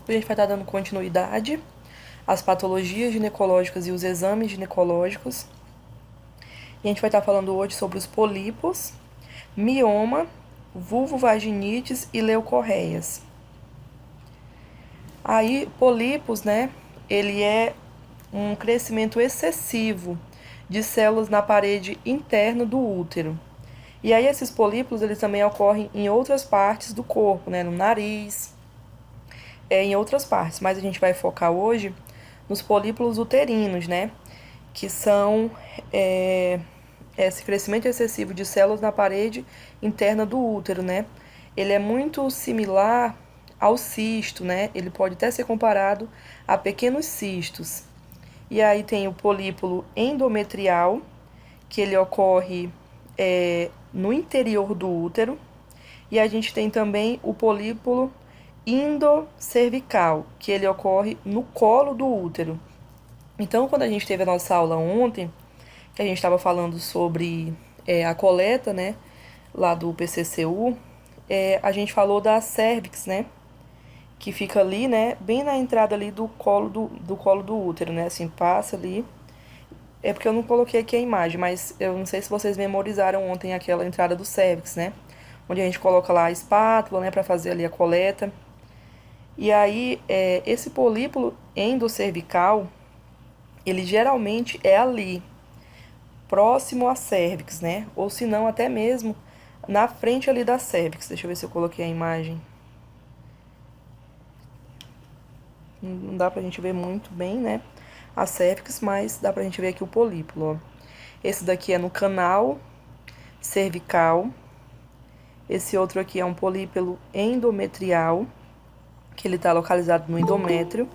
A gente vai estar dando continuidade às patologias ginecológicas e os exames ginecológicos. E a gente vai estar falando hoje sobre os pólipos, mioma, vulvovaginites e leucorreias. Aí, pólipos, né? Ele é um crescimento excessivo de células na parede interna do útero. E aí esses pólipos, eles também ocorrem em outras partes do corpo, né? No nariz, em outras partes. Mas a gente vai focar hoje nos pólipos uterinos, né? Que são esse crescimento excessivo de células na parede interna do útero, né? Ele é muito similar ao cisto, né? Ele pode até ser comparado a pequenos cistos. E aí tem o polípulo endometrial, que ele ocorre no interior do útero. E a gente tem também o polípulo endocervical, que ele ocorre no colo do útero. Então, quando a gente teve a nossa aula ontem, que a gente estava falando sobre a coleta, né, lá do PCCU, a gente falou da cervix, né, que fica ali, né, bem na entrada ali do colo do útero, né, assim, passa ali. É porque eu não coloquei aqui a imagem, mas eu não sei se vocês memorizaram ontem aquela entrada do cervix, né, onde a gente coloca lá a espátula, né, para fazer ali a coleta. E aí, esse polípulo endocervical, ele geralmente é ali, próximo à cervix, né? Ou se não, até mesmo na frente ali da cervix. Deixa eu ver se eu coloquei a imagem. Não dá pra gente ver muito bem, né? A cervix, mas dá pra gente ver aqui o polípulo, ó. Esse daqui é no canal cervical. Esse outro aqui é um polípulo endometrial, que ele tá localizado no endométrio.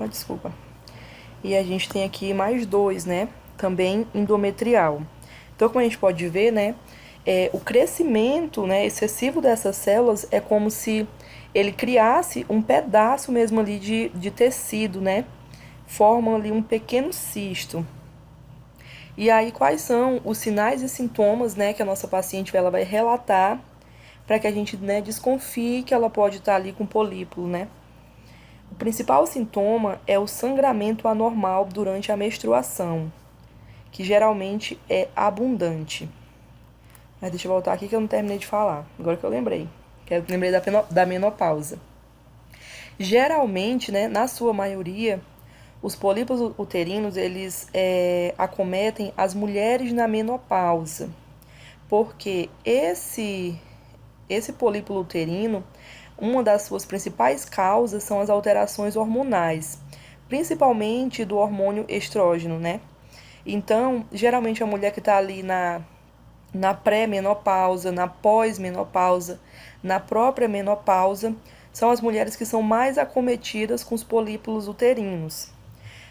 Desculpa. E a gente tem aqui mais dois, né? Também endometrial. Então, como a gente pode ver, né? O crescimento, né, excessivo dessas células é como se ele criasse um pedaço mesmo ali de tecido, né? Formam ali um pequeno cisto. E aí, quais são os sinais e sintomas, né, que a nossa paciente ela vai relatar para que a gente, né, desconfie que ela pode estar ali com polípulo, né? O principal sintoma é o sangramento anormal durante a menstruação, que geralmente é abundante. Mas deixa eu voltar aqui que eu não terminei de falar. Agora que eu lembrei. Que eu lembrei da menopausa. Geralmente, né, na sua maioria, os pólipos uterinos, eles acometem as mulheres na menopausa. Porque esse polípulo uterino, uma das suas principais causas são as alterações hormonais, principalmente do hormônio estrógeno, né? Então, geralmente a mulher que está ali na pré-menopausa, na pós-menopausa, na própria menopausa, são as mulheres que são mais acometidas com os polípulos uterinos.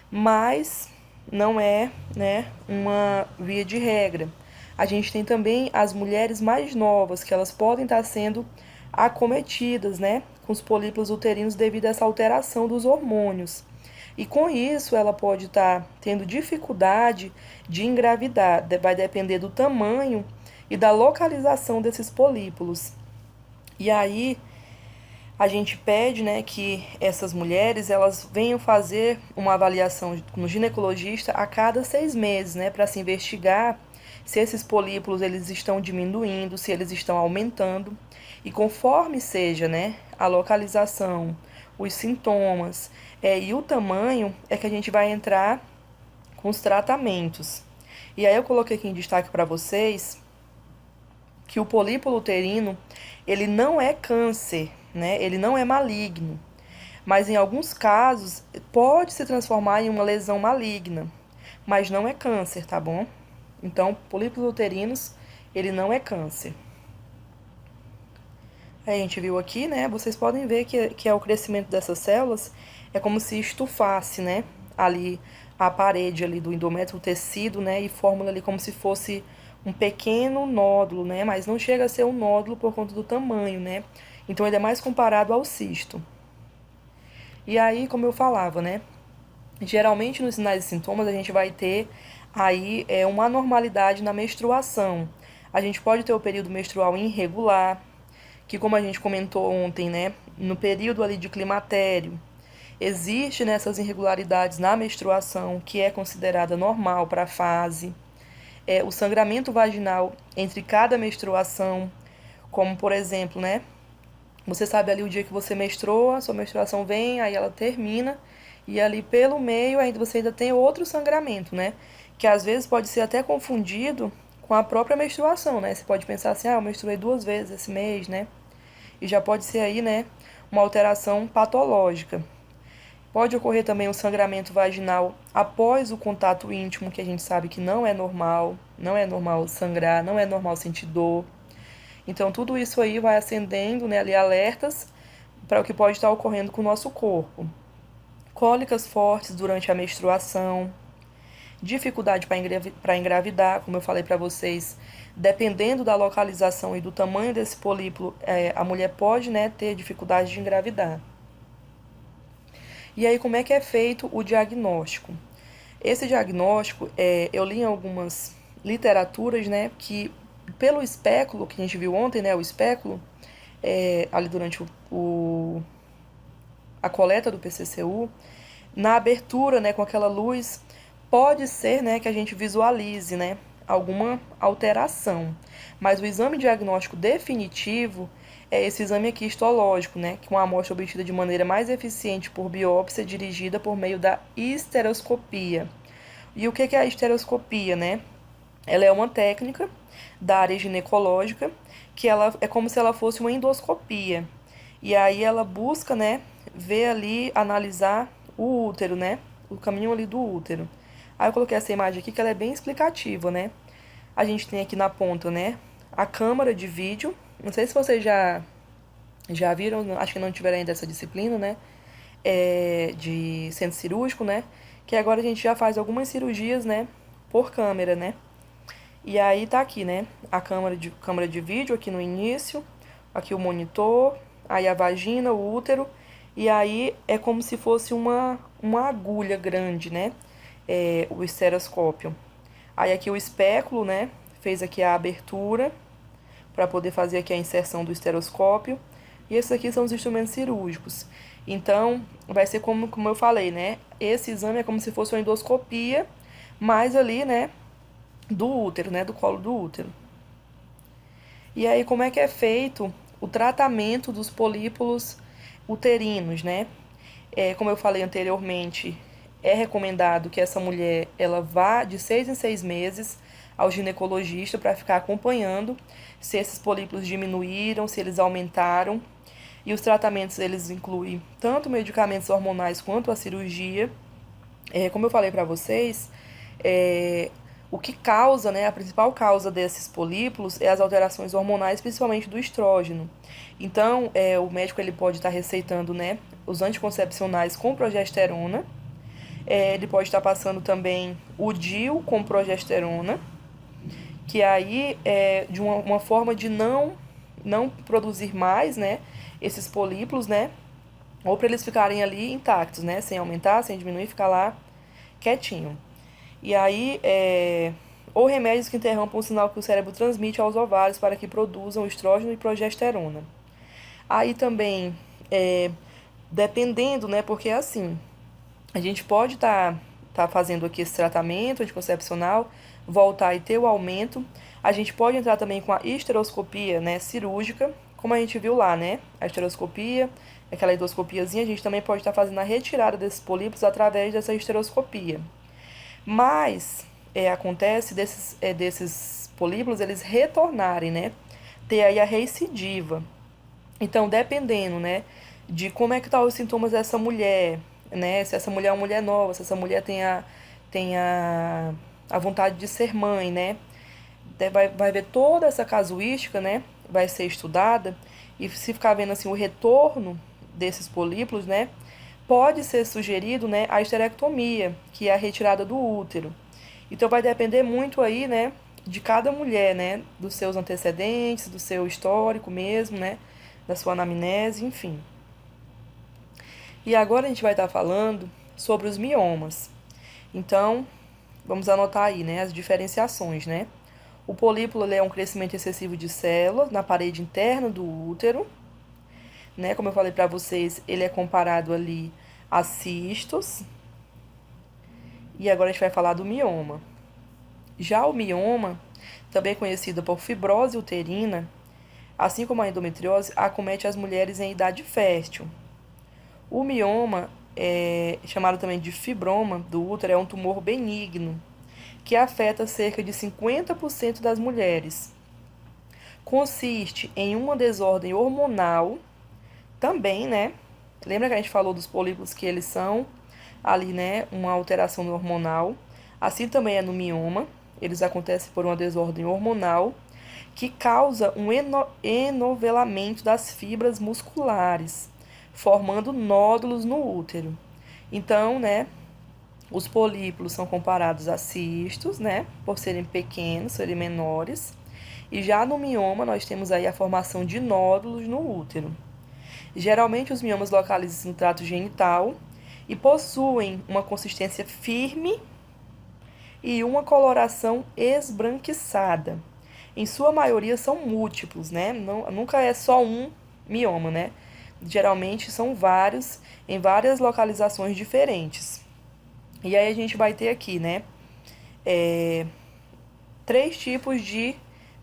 Mas não é, né, uma via de regra. A gente tem também as mulheres mais novas, que elas podem estar sendo acometidas, né, com os polípulos uterinos devido a essa alteração dos hormônios. E com isso, ela pode estar tendo dificuldade de engravidar. Vai depender do tamanho e da localização desses polípulos. E aí, a gente pede, né, que essas mulheres elas venham fazer uma avaliação no ginecologista a cada 6 meses, né, para se investigar se esses polípulos eles estão diminuindo, se eles estão aumentando. E conforme seja, né, a localização, os sintomas e o tamanho, é que a gente vai entrar com os tratamentos. E aí eu coloquei aqui em destaque para vocês que o polípulo uterino, ele não é câncer, né? Ele não é maligno. Mas em alguns casos pode se transformar em uma lesão maligna, mas não é câncer, tá bom? Então, polípulos uterinos, ele não é câncer. A gente viu aqui, né? Vocês podem ver que é o crescimento dessas células é como se estufasse, né? Ali a parede ali do endométrio, o tecido, né? E forma ali como se fosse um pequeno nódulo, né? Mas não chega a ser um nódulo por conta do tamanho, né? Então ele é mais comparado ao cisto. E aí, como eu falava, né? Geralmente nos sinais e sintomas a gente vai ter aí uma anormalidade na menstruação. A gente pode ter o período menstrual irregular, que como a gente comentou ontem, né, no período ali de climatério, existe nessas irregularidades na menstruação, que é considerada normal para a fase. O sangramento vaginal entre cada menstruação, como por exemplo, né, você sabe ali o dia que você menstrua, sua menstruação vem, aí ela termina, e ali pelo meio ainda você ainda tem outro sangramento, né? Que às vezes pode ser até confundido com a própria menstruação, né? Você pode pensar assim, eu menstruei 2 vezes esse mês, né? E já pode ser aí, né, uma alteração patológica. Pode ocorrer também o sangramento vaginal após o contato íntimo, que a gente sabe que não é normal sangrar, não é normal sentir dor. Então, tudo isso aí vai acendendo, né, ali alertas para o que pode estar ocorrendo com o nosso corpo. Cólicas fortes durante a menstruação, dificuldade para engravidar, como eu falei para vocês, dependendo da localização e do tamanho desse polípo, a mulher pode, né, ter dificuldade de engravidar. E aí, como é que é feito o diagnóstico? Esse diagnóstico, eu li em algumas literaturas, né, que pelo espéculo, que a gente viu ontem, né, o espéculo, ali durante a coleta do PCCU, na abertura, né, com aquela luz, pode ser, né, que a gente visualize, né, alguma alteração. Mas o exame diagnóstico definitivo é esse exame aqui histológico, né, com a amostra obtida de maneira mais eficiente por biópsia dirigida por meio da histeroscopia. E o que é a histeroscopia, né? Ela é uma técnica da área ginecológica que ela é como se ela fosse uma endoscopia. E aí ela busca, né, ver ali, analisar o útero, né? O caminho ali do útero. Aí eu coloquei essa imagem aqui que ela é bem explicativa, né? A gente tem aqui na ponta, né, a câmara de vídeo. Não sei se vocês já viram, acho que não tiveram ainda essa disciplina, né? De centro cirúrgico, né? Que agora a gente já faz algumas cirurgias, né, por câmera, né? E aí tá aqui, né, a câmera de vídeo aqui no início, aqui o monitor, aí a vagina, o útero, e aí é como se fosse uma agulha grande, né, o estereoscópio. Aí aqui o espéculo, né, fez aqui a abertura para poder fazer aqui a inserção do estereoscópio. E esses aqui são os instrumentos cirúrgicos. Então, vai ser como eu falei, né? Esse exame é como se fosse uma endoscopia, mais ali, né, do útero, né, do colo do útero. E aí, como é que é feito o tratamento dos polípulos uterinos, né? Como eu falei anteriormente, é recomendado que essa mulher ela vá de 6 em 6 meses ao ginecologista para ficar acompanhando se esses polípulos diminuíram, se eles aumentaram. E os tratamentos eles incluem tanto medicamentos hormonais quanto a cirurgia. Como eu falei para vocês, o que causa, né, a principal causa desses polípulos é as alterações hormonais, principalmente do estrógeno. Então, o médico ele pode estar receitando, né, os anticoncepcionais com progesterona. Ele pode estar passando também o DIU com progesterona, que aí é de uma forma de não produzir mais, né, esses polípulos, né, ou para eles ficarem ali intactos, né, sem aumentar, sem diminuir, ficar lá quietinho. E aí, ou remédios que interrompam o sinal que o cérebro transmite aos ovários para que produzam estrógeno e progesterona. Aí também, dependendo, né, porque assim, a gente pode tá fazendo aqui esse tratamento anticoncepcional, voltar e ter o aumento. A gente pode entrar também com a histeroscopia, né, cirúrgica, como a gente viu lá, né? A histeroscopia, aquela endoscopiazinha, a gente também pode estar fazendo a retirada desses polípos através dessa histeroscopia. Mas acontece desses polípulos eles retornarem, né? Ter aí a recidiva. Então, dependendo, né, de como é que tá os sintomas dessa mulher, né? Se essa mulher é uma mulher nova, se essa mulher tem a vontade de ser mãe, né? Vai ver toda essa casuística, né? Vai ser estudada. E se ficar vendo assim o retorno desses polípulos, né? Pode ser sugerido, né, a esterectomia, que é a retirada do útero. Então vai depender muito aí, né, de cada mulher, né, dos seus antecedentes, do seu histórico mesmo, né, da sua anamnese, enfim. E agora a gente vai estar falando sobre os miomas. Então, vamos anotar aí, né, as diferenciações, né? O polípulo ele é um crescimento excessivo de células na parede interna do útero, né? Como eu falei para vocês, ele é comparado ali a cistos. E agora a gente vai falar do mioma. Já o mioma, também conhecido por fibrose uterina, assim como a endometriose, acomete as mulheres em idade fértil. O mioma, chamado também de fibroma do útero, é um tumor benigno que afeta cerca de 50% das mulheres. Consiste em uma desordem hormonal também, né? Lembra que a gente falou dos polípulos que eles são ali, né, uma alteração hormonal. Assim também é no mioma. Eles acontecem por uma desordem hormonal que causa um enovelamento das fibras musculares, formando nódulos no útero. Então, né, os polípulos são comparados a cistos, né, por serem pequenos, serem menores. E já no mioma, nós temos aí a formação de nódulos no útero. Geralmente, os miomas localizam-se no trato genital e possuem uma consistência firme e uma coloração esbranquiçada. Em sua maioria são múltiplos, né? Nunca é só um mioma, né? Geralmente são vários, em várias localizações diferentes. E aí a gente vai ter aqui, né? Três tipos de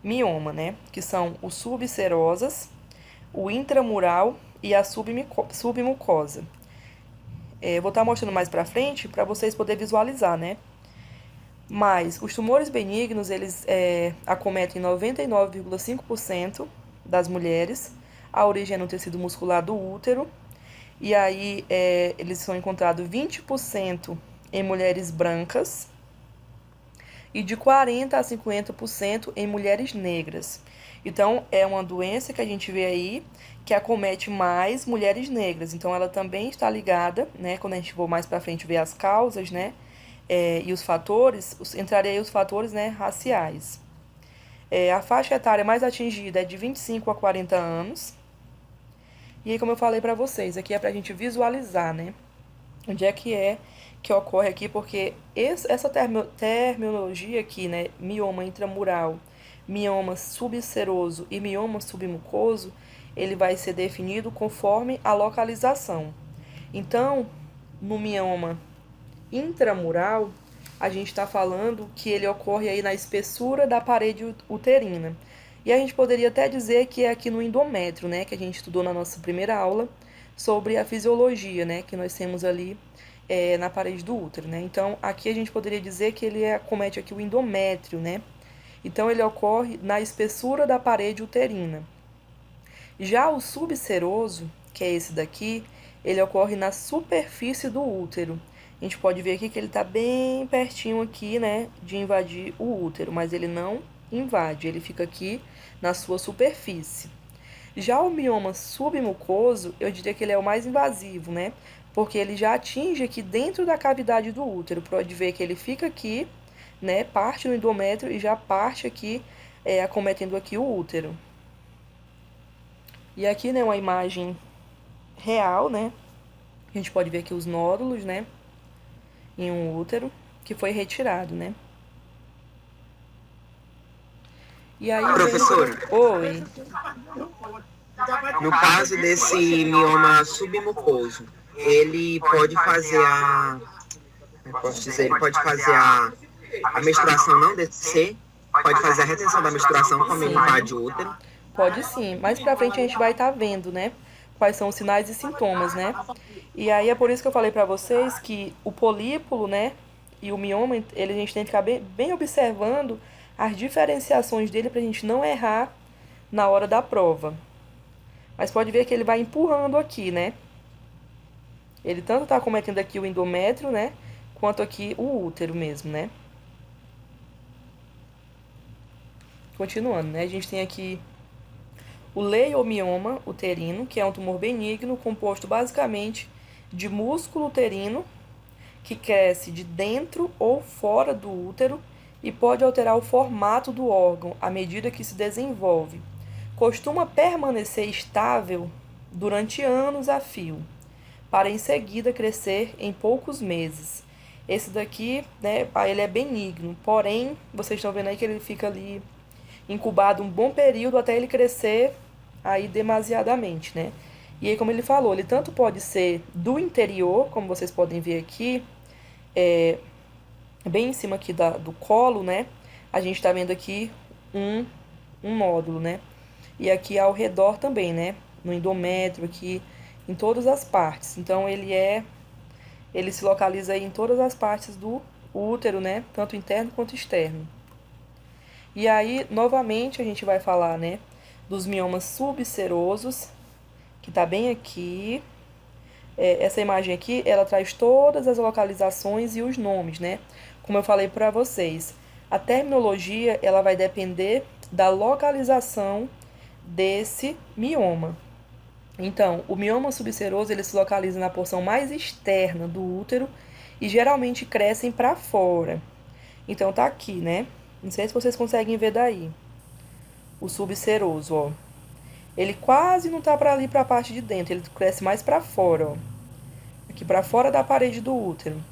mioma, né? Que são os subserosas, o intramural e a submucosa. Vou estar mostrando mais pra frente para vocês poderem visualizar, né? Mas os tumores benignos, eles acometem 99,5% das mulheres. A origem é no tecido muscular do útero. E aí, eles são encontrados 20% em mulheres brancas e de 40% a 50% em mulheres negras. Então, é uma doença que a gente vê aí que acomete mais mulheres negras. Então, ela também está ligada, né? Quando a gente for mais para frente ver as causas, né? E os fatores, entraria aí os fatores, né, raciais. A faixa etária mais atingida é de 25 a 40 anos. E aí, como eu falei para vocês, aqui é para a gente visualizar, né, onde é que ocorre aqui, porque essa terminologia aqui, né, mioma intramural, mioma subseroso e mioma submucoso, ele vai ser definido conforme a localização. Então, no mioma intramural, a gente está falando que ele ocorre aí na espessura da parede uterina. E a gente poderia até dizer que é aqui no endométrio, né, que a gente estudou na nossa primeira aula sobre a fisiologia, né, que nós temos ali na parede do útero, né. Então, aqui a gente poderia dizer que ele acomete aqui o endométrio, né. Então, ele ocorre na espessura da parede uterina. Já o subseroso, que é esse daqui, ele ocorre na superfície do útero. A gente pode ver aqui que ele está bem pertinho aqui, né, de invadir o útero, mas ele não invade, ele fica aqui na sua superfície. Já o mioma submucoso, eu diria que ele é o mais invasivo, né, porque ele já atinge aqui dentro da cavidade do útero. Pode ver que ele fica aqui, né, parte no endométrio e já parte aqui, acometendo aqui o útero. E aqui, né, uma imagem real, né, a gente pode ver aqui os nódulos, né, em um útero que foi retirado, né? E aí, professora, oi. no caso desse mioma submucoso, ele pode fazer posso dizer, ele pode fazer a menstruação não descer, pode fazer a retenção da menstruação como ele invade o útero. Pode sim. Mais pra frente a gente vai estar vendo, né? Quais são os sinais e sintomas, né? E aí é por isso que eu falei pra vocês que o polípulo, né? E o mioma, a gente tem que ficar bem observando as diferenciações dele pra gente não errar na hora da prova. Mas pode ver que ele vai empurrando aqui, né? Ele tanto tá cometendo aqui o endométrio, né? Quanto aqui o útero mesmo, né? Continuando, né? A gente tem aqui o leiomioma uterino, que é um tumor benigno composto basicamente de músculo uterino, que cresce de dentro ou fora do útero e pode alterar o formato do órgão à medida que se desenvolve. Costuma permanecer estável durante anos a fio. para em seguida crescer em poucos meses. Esse daqui, né, ele é benigno, porém, vocês estão vendo aí que ele fica ali incubado um bom período até ele crescer aí demasiadamente, né? E aí, como ele falou, ele tanto pode ser do interior, como vocês podem ver aqui, bem em cima aqui do colo, né? A gente tá vendo aqui um, um nódulo, né? E aqui ao redor também, né? No endométrio, aqui, em todas as partes. Então, ele se localiza aí em todas as partes do útero, né? Tanto interno quanto externo. E aí, novamente, a gente vai falar, né? Dos miomas subserosos, que tá bem aqui. Essa imagem aqui, ela traz todas as localizações e os nomes, né? Como eu falei para vocês, a terminologia, ela vai depender da localização desse mioma. Então, o mioma subseroso, ele se localiza na porção mais externa do útero e geralmente crescem para fora. Então, tá aqui, né? Não sei se vocês conseguem ver daí. O subseroso, ó. Ele quase não tá para ali para a parte de dentro, ele cresce mais para fora, ó. Aqui para fora da parede do útero.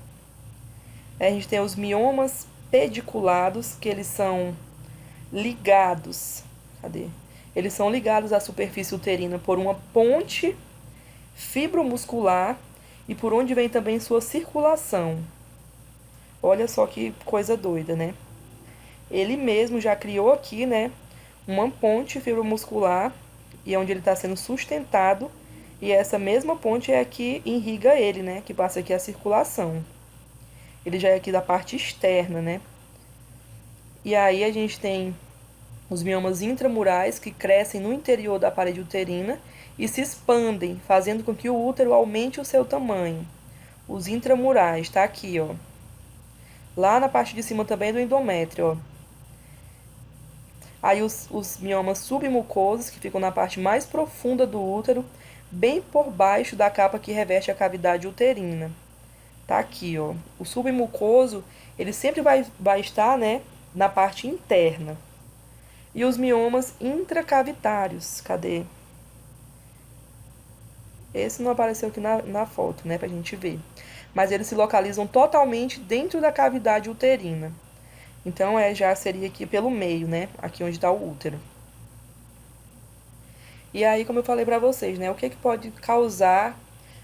Aí a gente tem os miomas pediculados, que eles são ligados. Cadê? Eles são ligados à superfície uterina por uma ponte fibromuscular e por onde vem também sua circulação. Olha só que coisa doida, né? Ele mesmo já criou aqui, né, uma ponte fibromuscular e é onde ele está sendo sustentado. E essa mesma ponte é a que irriga ele, né, que passa aqui a circulação. Ele já é aqui da parte externa, né? E aí a gente tem os miomas intramurais que crescem no interior da parede uterina e se expandem, fazendo com que o útero aumente o seu tamanho. Os intramurais, tá aqui, ó. Lá na parte de cima também do endométrio, ó. Aí os miomas submucosos, que ficam na parte mais profunda do útero, bem por baixo da capa que reveste a cavidade uterina. Tá aqui, ó. O submucoso, ele sempre vai estar, né, na parte interna. E os miomas intracavitários, cadê? Esse não apareceu aqui na foto, né, pra gente ver. Mas eles se localizam totalmente dentro da cavidade uterina. Então, já seria aqui pelo meio, né, aqui onde está o útero. E aí, como eu falei pra vocês, né, o que pode causar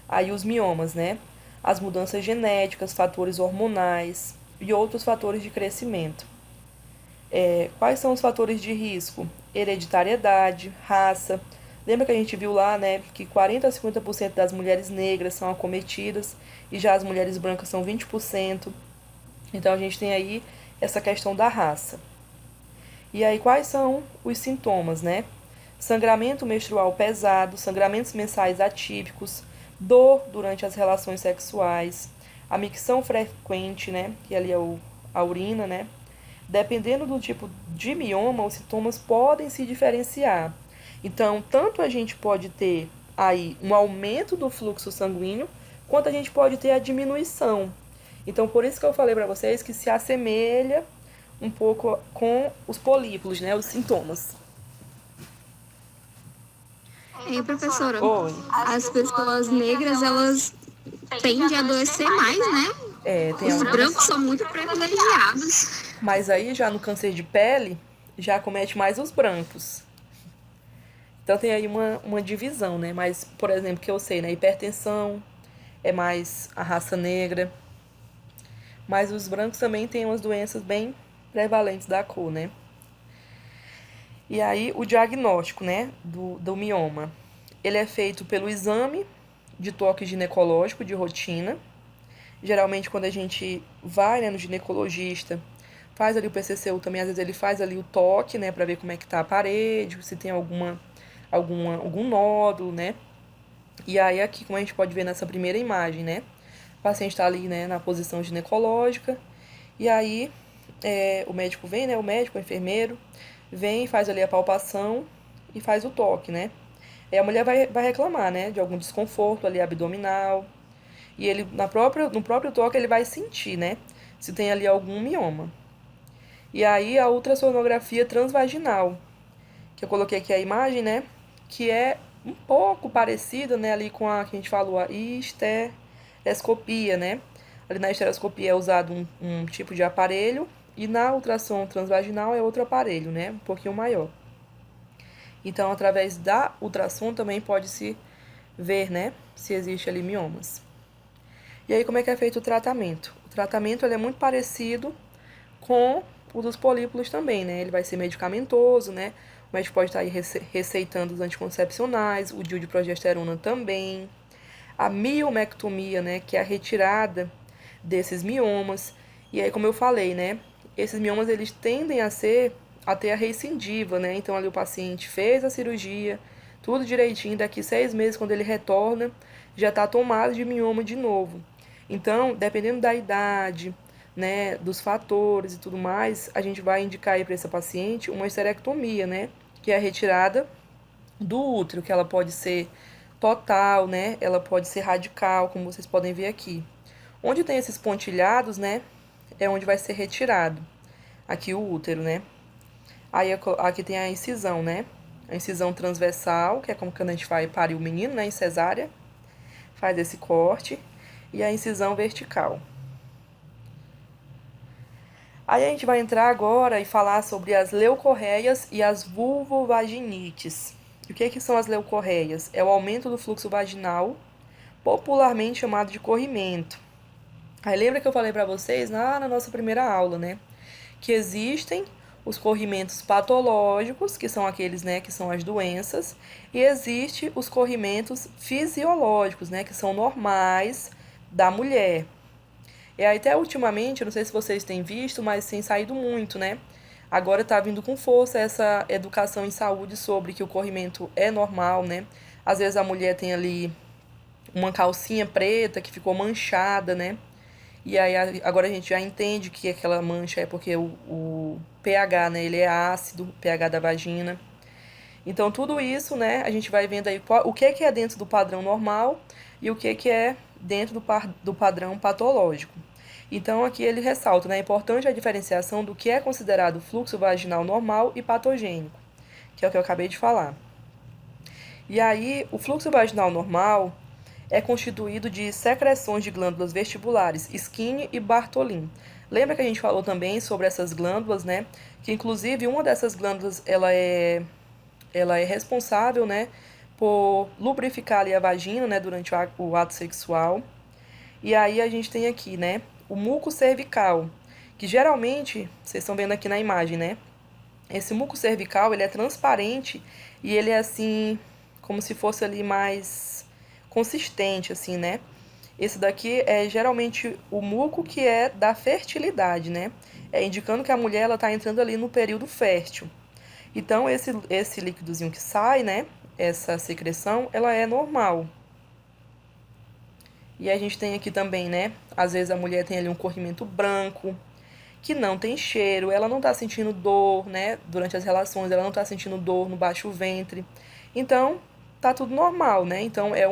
aí os miomas, né? As mudanças genéticas, fatores hormonais e outros fatores de crescimento. Quais são os fatores de risco? Hereditariedade, raça. Lembra que a gente viu lá, né, que 40 a 50% das mulheres negras são acometidas e já as mulheres brancas são 20%. Então, a gente tem aí essa questão da raça. E aí, quais são os sintomas, né? Sangramento menstrual pesado, sangramentos mensais atípicos, dor durante as relações sexuais, a micção frequente, né? Que ali é a urina, né? Dependendo do tipo de mioma, os sintomas podem se diferenciar. Então, tanto a gente pode ter aí um aumento do fluxo sanguíneo, quanto a gente pode ter a diminuição. Então, por isso que eu falei para vocês que se assemelha um pouco com os polípulos, né? Os sintomas. E professora, Oi. as pessoas negras, elas tendem a adoecer mais, né? Tem Os algumas... brancos são muito privilegiados. Mas aí, já no câncer de pele, já acomete mais os brancos. Então, tem aí uma divisão, né? Mas, por exemplo, que eu sei, né? Hipertensão é mais a raça negra. Mas os brancos também têm umas doenças bem prevalentes da cor, né? E aí, o diagnóstico, né, do mioma, ele é feito pelo exame de toque ginecológico de rotina. Geralmente, quando a gente vai, né, no ginecologista, faz ali o PCCU também, às vezes ele faz ali o toque, né, para ver como é que tá a parede, se tem algum nódulo, né? E aí, aqui, como a gente pode ver nessa primeira imagem, né, o paciente está ali, né, na posição ginecológica, e aí o médico vem, né, o médico, o enfermeiro, vem, faz ali a palpação e faz o toque, né? Aí a mulher vai reclamar, né, de algum desconforto ali abdominal. E ele, no próprio toque, ele vai sentir, né, se tem ali algum mioma. E aí a ultrassonografia transvaginal, que eu coloquei aqui a imagem, né, que é um pouco parecida, né, ali com a que a gente falou, a histerescopia, né? Ali na histeroscopia é usado um tipo de aparelho e na ultrassom transvaginal é outro aparelho, né, um pouquinho maior. Então, através da ultrassom também pode-se ver, né, se existe ali miomas. E aí, como é que é feito o tratamento? O tratamento ele é muito parecido com o dos polípulos também, né? Ele vai ser medicamentoso, né? O médico pode estar aí receitando os anticoncepcionais, o DIU de progesterona também. A miomectomia, né? Que é a retirada desses miomas. E aí, como eu falei, né? Esses miomas, eles tendem a ter a recidiva, né? Então, ali o paciente fez a cirurgia, tudo direitinho, daqui 6 meses, quando ele retorna, já está tomado de mioma de novo. Então, dependendo da idade, né, dos fatores e tudo mais, a gente vai indicar aí para essa paciente uma esterectomia, né, que é a retirada do útero, que ela pode ser total, né, ela pode ser radical, como vocês podem ver aqui. Onde tem esses pontilhados, né, é onde vai ser retirado aqui o útero, né. Aí aqui tem a incisão, né, a incisão transversal, que é como quando a gente vai parir o menino, né, em cesárea, faz esse corte, e a incisão vertical. Aí a gente vai entrar agora e falar sobre as leucorreias e as vulvovaginites. E o que são as leucorreias? É o aumento do fluxo vaginal, popularmente chamado de corrimento. Aí lembra que eu falei para vocês na nossa primeira aula, né? Que existem os corrimentos patológicos, que são aqueles, né, que são as doenças, e existe os corrimentos fisiológicos, né, que são normais da mulher. E aí até ultimamente, eu não sei se vocês têm visto, mas tem saído muito, né? Agora tá vindo com força essa educação em saúde sobre que o corrimento é normal, né? Às vezes a mulher tem ali uma calcinha preta que ficou manchada, né? E aí agora a gente já entende que aquela mancha é porque o pH, né? Ele é ácido, o pH da vagina. Então tudo isso, né? A gente vai vendo aí o que é dentro do padrão normal e o que é dentro do padrão patológico. Então aqui ele ressalta, né? É importante a diferenciação do que é considerado fluxo vaginal normal e patogênico, que é o que eu acabei de falar. E aí, o fluxo vaginal normal é constituído de secreções de glândulas vestibulares, Skinner e Bartholin. Lembra que a gente falou também sobre essas glândulas, né? Que inclusive uma dessas glândulas ela é responsável, né, por lubrificar ali a vagina, né, durante o ato sexual. E aí a gente tem aqui, né, o muco cervical, que geralmente, vocês estão vendo aqui na imagem, né? Esse muco cervical, ele é transparente e ele é assim, como se fosse ali mais consistente, assim, né? Esse daqui é geralmente o muco que é da fertilidade, né? É indicando que a mulher ela tá entrando ali no período fértil. Então, esse líquidozinho que sai, né? Essa secreção, ela é normal. E a gente tem aqui também, né? Às vezes a mulher tem ali um corrimento branco, que não tem cheiro, ela não tá sentindo dor, né? Durante as relações, ela não tá sentindo dor no baixo ventre. Então, tá tudo normal, né? Então, é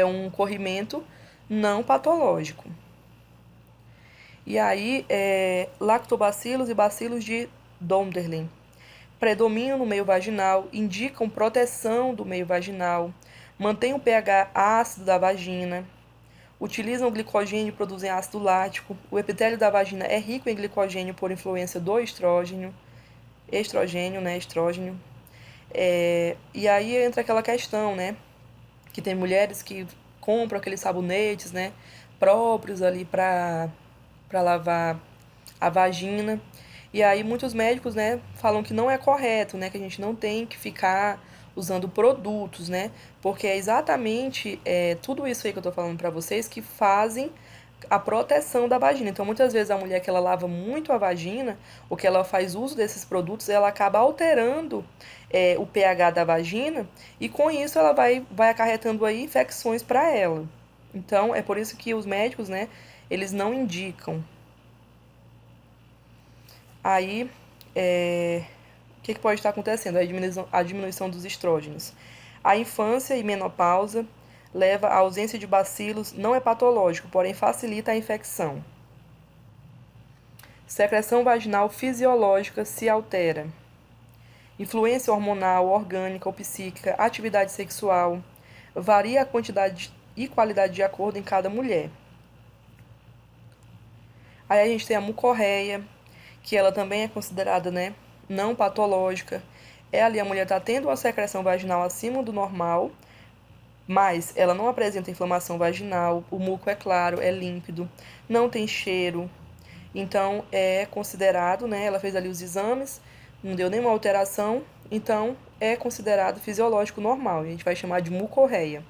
um corrimento não patológico. E aí, lactobacilos e bacilos de Donderlin predominam no meio vaginal, indicam proteção do meio vaginal, mantêm o pH ácido da vagina, utilizam glicogênio e produzem ácido lático. O epitélio da vagina é rico em glicogênio por influência do estrogênio, né, estrógeno. E aí entra aquela questão, né, que tem mulheres que compram aqueles sabonetes, né, próprios ali para lavar a vagina. E aí muitos médicos, né, falam que não é correto, né, que a gente não tem que ficar usando produtos, né, porque é exatamente tudo isso aí que eu tô falando para vocês que fazem a proteção da vagina. Então, muitas vezes a mulher que ela lava muito a vagina, ou que ela faz uso desses produtos, ela acaba alterando o pH da vagina e com isso ela vai acarretando aí infecções para ela. Então, é por isso que os médicos, né, eles não indicam. Aí, o que pode estar acontecendo? A diminuição dos estrógenos. A infância e menopausa leva à ausência de bacilos, não é patológico, porém facilita a infecção. Secreção vaginal fisiológica se altera. influência hormonal, orgânica ou psíquica, atividade sexual. Varia a quantidade e qualidade de acordo em cada mulher. Aí a gente tem a mucorreia, que ela também é considerada, né, não patológica. É ali a mulher está tendo uma secreção vaginal acima do normal, mas ela não apresenta inflamação vaginal, o muco é claro, é límpido, não tem cheiro. Então é considerado, né, ela fez ali os exames, não deu nenhuma alteração, então é considerado fisiológico normal. A gente vai chamar de mucorreia.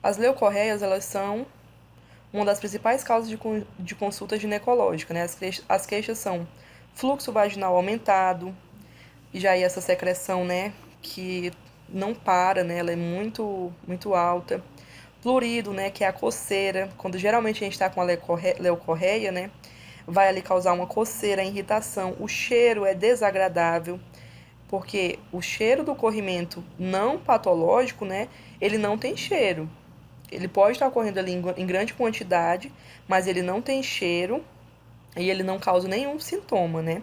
As leucorreias, elas são uma das principais causas de consulta ginecológica, né? As queixas são fluxo vaginal aumentado, e já aí essa secreção, né, que não para, né, ela é muito alta. Plurido, né, que é a coceira, quando geralmente a gente está com a leucorreia, né, vai ali causar uma coceira, irritação. O cheiro é desagradável, porque o cheiro do corrimento não patológico, né, ele não tem cheiro. Ele pode estar ocorrendo ali em grande quantidade, mas ele não tem cheiro e ele não causa nenhum sintoma, né?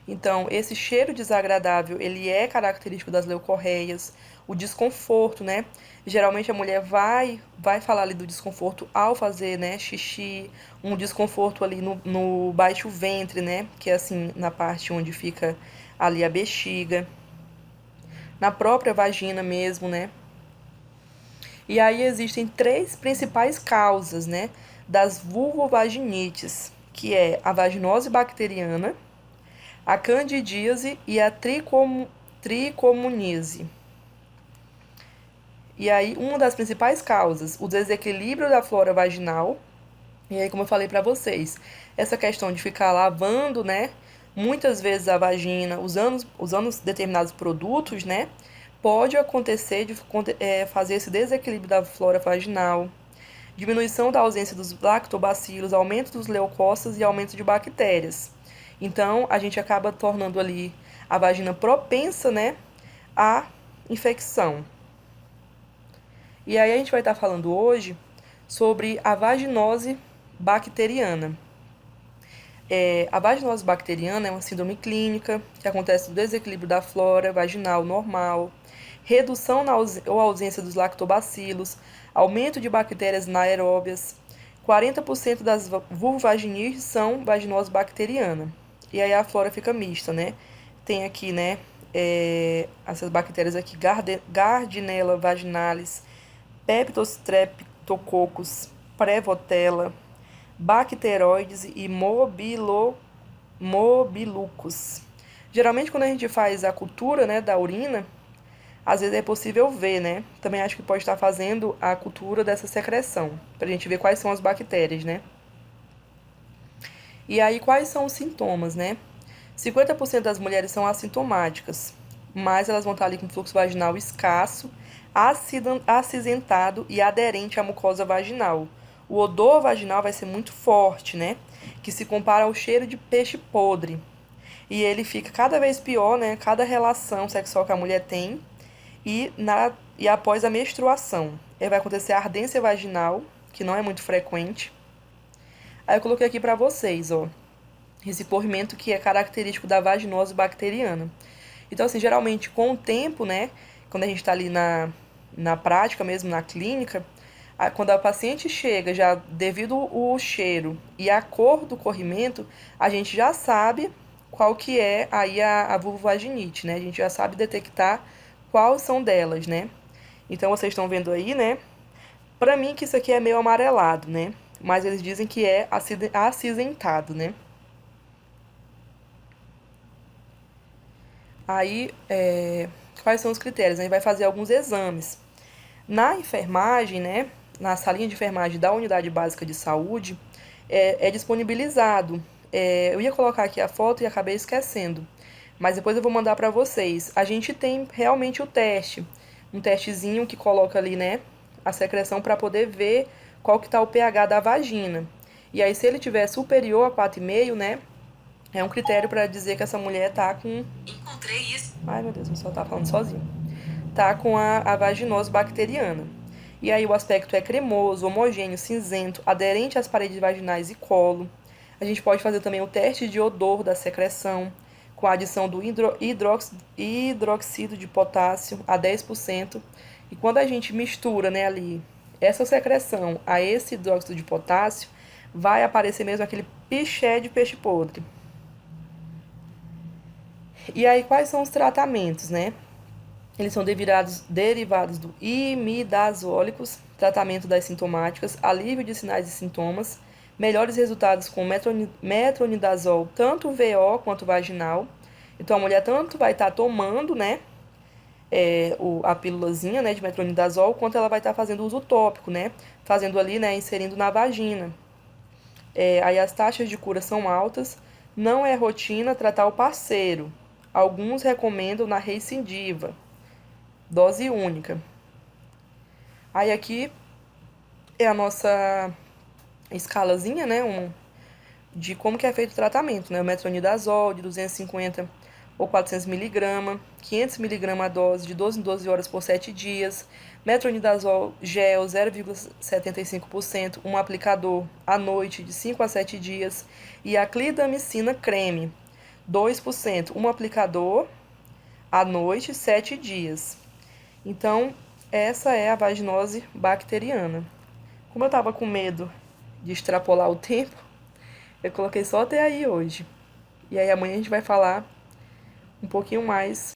Então, esse cheiro desagradável, ele é característico das leucorreias. O desconforto, né? Geralmente a mulher vai falar ali do desconforto ao fazer, né, xixi, um desconforto ali no baixo ventre, né? Que é assim, na parte onde fica ali a bexiga. Na própria vagina mesmo, né? E aí existem três principais causas, né, das vulvovaginites, que é a vaginose bacteriana, a candidíase e a tricomonise. E aí, uma das principais causas, o desequilíbrio da flora vaginal. E aí, como eu falei para vocês, essa questão de ficar lavando, né, muitas vezes a vagina, usando determinados produtos, né, pode acontecer de fazer esse desequilíbrio da flora vaginal, diminuição da ausência dos lactobacilos, aumento dos leucócitos e aumento de bactérias. Então, a gente acaba tornando ali a vagina propensa, né, à infecção. E aí a gente vai estar falando hoje sobre a vaginose bacteriana. A vaginose bacteriana é uma síndrome clínica que acontece no desequilíbrio da flora vaginal normal, redução ou ausência dos lactobacilos, aumento de bactérias anaeróbias. 40% das vulvovaginites são vaginose bacteriana. E aí a flora fica mista, né? Tem aqui, né, essas bactérias aqui, Gardnerella vaginalis, Peptostreptococcus, Prevotella, bacteroides e mobilucos. Geralmente, quando a gente faz a cultura, né, da urina, às vezes é possível ver, né? Também acho que pode estar fazendo a cultura dessa secreção, para a gente ver quais são as bactérias, né? E aí, quais são os sintomas, né? 50% das mulheres são assintomáticas, mas elas vão estar ali com fluxo vaginal escasso, acinzentado e aderente à mucosa vaginal. O odor vaginal vai ser muito forte, né? Que se compara ao cheiro de peixe podre. E ele fica cada vez pior, né? Cada relação sexual que a mulher tem e após a menstruação. Vai acontecer a ardência vaginal, que não é muito frequente. Aí eu coloquei aqui para vocês, ó, esse corrimento que é característico da vaginose bacteriana. Então, assim, geralmente com o tempo, né? Quando a gente está ali na prática mesmo, na clínica, quando a paciente chega, já devido ao cheiro e à cor do corrimento, a gente já sabe qual que é aí a vulvovaginite, né? A gente já sabe detectar quais são delas, né? Então, vocês estão vendo aí, né? Pra mim que isso aqui é meio amarelado, né? Mas eles dizem que é acinzentado, né? Aí, quais são os critérios? A gente vai fazer alguns exames. Na enfermagem, né? Na salinha de enfermagem da Unidade Básica de Saúde, é disponibilizado. Eu ia colocar aqui a foto e acabei esquecendo, mas depois eu vou mandar para vocês. A gente tem realmente o teste, um testezinho que coloca ali, né, a secreção para poder ver qual que tá o pH da vagina. E aí, se ele tiver superior a 4,5, né, é um critério para dizer que essa mulher tá com... Encontrei isso. Ai, meu Deus, eu só tá falando sozinho. Tá com a vaginose bacteriana. E aí o aspecto é cremoso, homogêneo, cinzento, aderente às paredes vaginais e colo. A gente pode fazer também o teste de odor da secreção, com a adição do hidroxído de potássio a 10%. E quando a gente mistura, né, ali essa secreção a esse hidróxido de potássio, vai aparecer mesmo aquele piché de peixe podre. E aí, quais são os tratamentos, né? Eles são derivados do imidazólicos, tratamento das sintomáticas, alívio de sinais e sintomas, melhores resultados com metronidazol, tanto VO quanto vaginal. Então, a mulher tanto vai estar tomando, né, a pílulazinha, né, de metronidazol, quanto ela vai estar fazendo uso tópico, né, fazendo ali, né, inserindo na vagina. Aí as taxas de cura são altas, não é rotina tratar o parceiro. Alguns recomendam na recidiva, dose única. Aí aqui é a nossa escalazinha, né, de como que é feito o tratamento, né, o metronidazol de 250 ou 400 mg, 500 mg a dose de 12 em 12 horas por 7 dias, metronidazol gel 0,75%, um aplicador à noite de 5 a 7 dias, e a clindamicina creme 2%, um aplicador à noite 7 dias. Então, essa é a vaginose bacteriana. Como eu estava com medo de extrapolar o tempo, eu coloquei só até aí hoje. E aí amanhã a gente vai falar um pouquinho mais